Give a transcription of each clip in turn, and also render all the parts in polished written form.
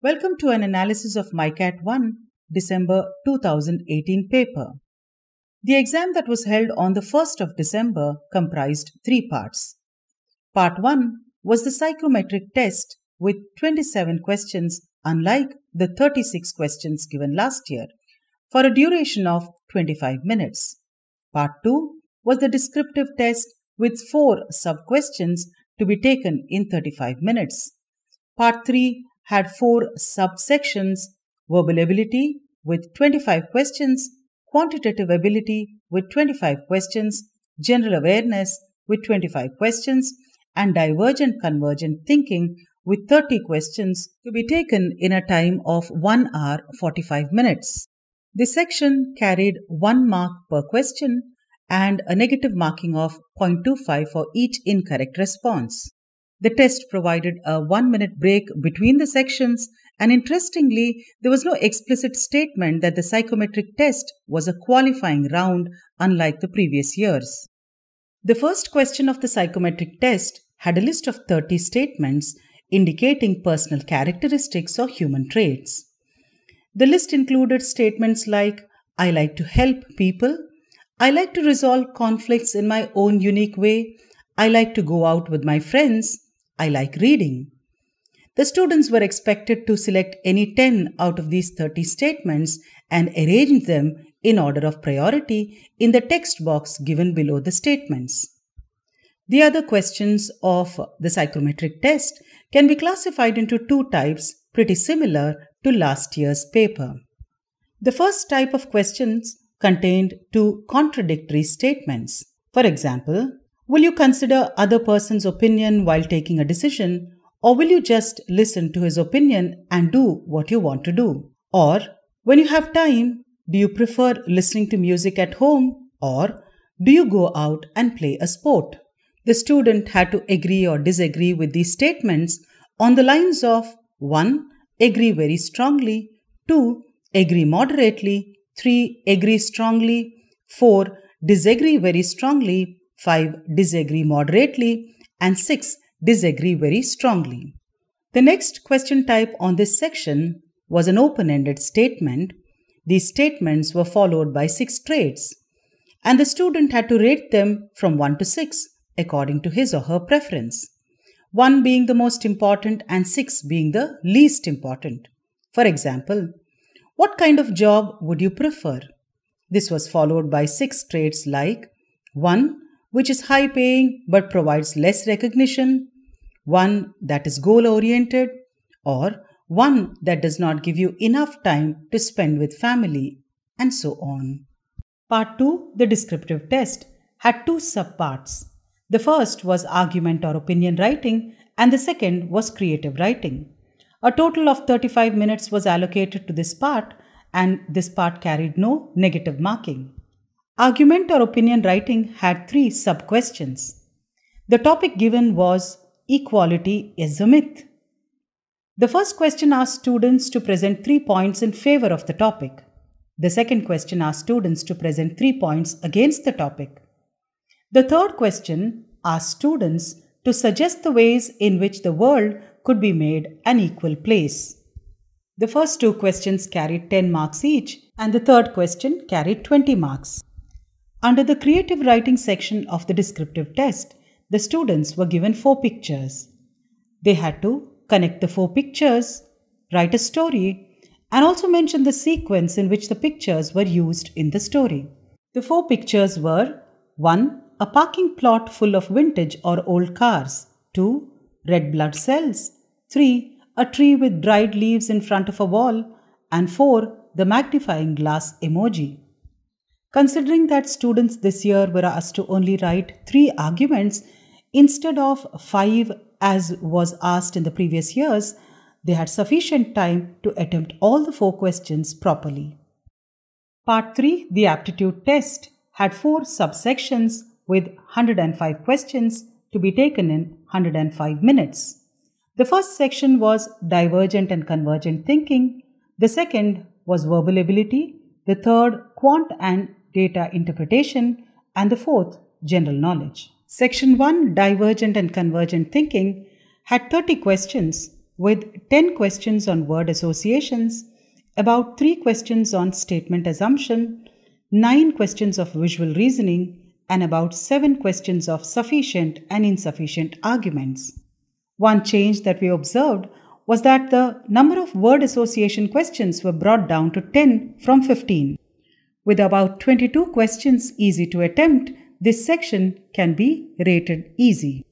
Welcome to an analysis of MICAT-I, December 2018 paper. The exam that was held on the 1st of December comprised 3 parts. Part 1 was the psychometric test with 27 questions, unlike the 36 questions given last year, for a duration of 25 minutes. Part 2 was the descriptive test with 4 sub-questions to be taken in 35 minutes. Part 3 had 4 subsections: verbal ability with 25 questions, quantitative ability with 25 questions, general awareness with 25 questions, and divergent convergent thinking with 30 questions to be taken in a time of 1 hour 45 minutes. This section carried 1 mark per question and a negative marking of 0.25 for each incorrect response. The test provided a 1-minute break between the sections, and interestingly, there was no explicit statement that the psychometric test was a qualifying round unlike the previous years. The first question of the psychometric test had a list of 30 statements indicating personal characteristics or human traits. The list included statements like, "I like to help people," "I like to resolve conflicts in my own unique way," "I like to go out with my friends," "I like reading." The students were expected to select any 10 out of these 30 statements and arrange them in order of priority in the text box given below the statements. The other questions of the psychometric test can be classified into 2 types, pretty similar to last year's paper. The first type of questions contained 2 contradictory statements. For example, will you consider other person's opinion while taking a decision, or will you just listen to his opinion and do what you want to do? Or, when you have time, do you prefer listening to music at home, or do you go out and play a sport? The student had to agree or disagree with these statements on the lines of 1. Agree very strongly, 2. Agree moderately, 3. Agree strongly, 4. Disagree very strongly, 5. Disagree moderately, and 6. Disagree very strongly. The next question type on this section was an open-ended statement. These statements were followed by 6 traits, and the student had to rate them from 1 to 6 according to his or her preference, 1 being the most important and 6 being the least important. For example, what kind of job would you prefer? This was followed by 6 traits like 1. Which is high paying but provides less recognition, 1 that is goal oriented, or 1 that does not give you enough time to spend with family, and so on. Part 2, the descriptive test, had 2 subparts. The first was argument or opinion writing, and the second was creative writing. A total of 35 minutes was allocated to this part, and this part carried no negative marking. Argument or opinion writing had 3 sub-questions. The topic given was equality is a myth. The first question asked students to present 3 points in favor of the topic. The second question asked students to present 3 points against the topic. The third question asked students to suggest the ways in which the world could be made an equal place. The first 2 questions carried 10 marks each, and the third question carried 20 marks. Under the creative writing section of the descriptive test, the students were given 4 pictures. They had to connect the 4 pictures, write a story, and also mention the sequence in which the pictures were used in the story. The 4 pictures were 1. A parking plot full of vintage or old cars, 2. Red blood cells, 3. A tree with dried leaves in front of a wall, and 4. The magnifying glass emoji. Considering that students this year were asked to only write 3 arguments instead of 5 as was asked in the previous years, they had sufficient time to attempt all the 4 questions properly. Part 3, the Aptitude Test, had 4 subsections with 105 questions to be taken in 105 minutes. The first section was divergent and convergent thinking, the second was verbal ability, the third quant and data interpretation, and the fourth general knowledge. Section 1, divergent and convergent thinking, had 30 questions with 10 questions on word associations, about 3 questions on statement assumption, 9 questions of visual reasoning, and about 7 questions of sufficient and insufficient arguments. One change that we observed was that the number of word association questions were brought down to 10 from 15. With about 22 questions easy to attempt, this section can be rated easy.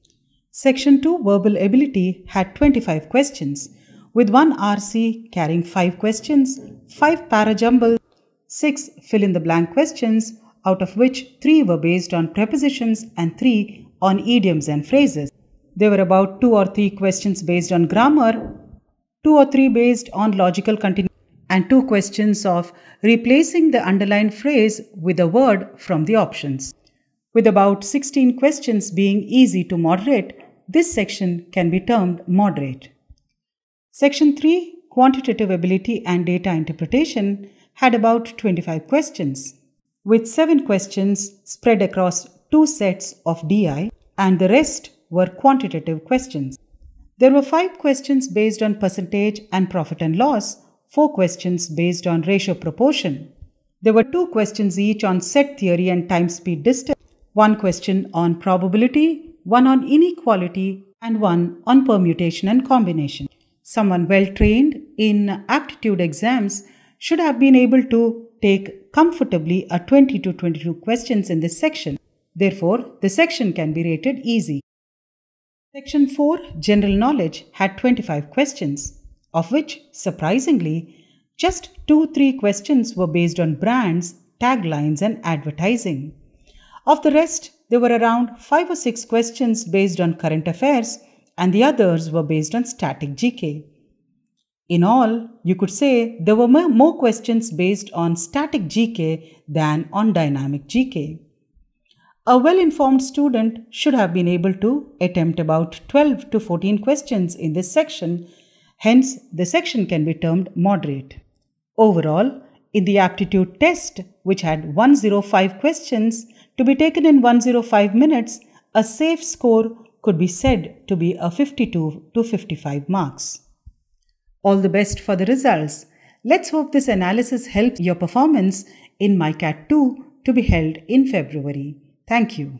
Section 2 Verbal Ability had 25 questions, with one RC carrying 5 questions, 5 parajumble, 6 fill-in-the-blank questions, out of which 3 were based on prepositions and 3 on idioms and phrases. There were about 2 or 3 questions based on grammar, 2 or 3 based on logical continuity, and 2 questions of replacing the underlined phrase with a word from the options. With about 16 questions being easy to moderate, this section can be termed moderate. Section 3 Quantitative Ability and Data Interpretation had about 25 questions, with 7 questions spread across 2 sets of DI, and the rest were quantitative questions. There were 5 questions based on percentage and profit and loss, 4 questions based on ratio proportion. There were 2 questions each on set theory and time speed distance, 1 question on probability, 1 on inequality, and 1 on permutation and combination. Someone well trained in aptitude exams should have been able to take comfortably a 20 to 22 questions in this section. Therefore, the section can be rated easy. Section 4 General Knowledge had 25 questions, of which, surprisingly, just 2-3 questions were based on brands, taglines, and advertising. Of the rest, there were around 5 or 6 questions based on current affairs, and the others were based on static GK. In all, you could say there were more questions based on static GK than on dynamic GK. A well-informed student should have been able to attempt about 12 to 14 questions in this section, hence the section can be termed moderate. Overall, in the aptitude test, which had 105 questions to be taken in 105 minutes, a safe score could be said to be a 52 to 55 marks. All the best for the results. Let's hope this analysis helps your performance in MICAT-II to be held in February. Thank you.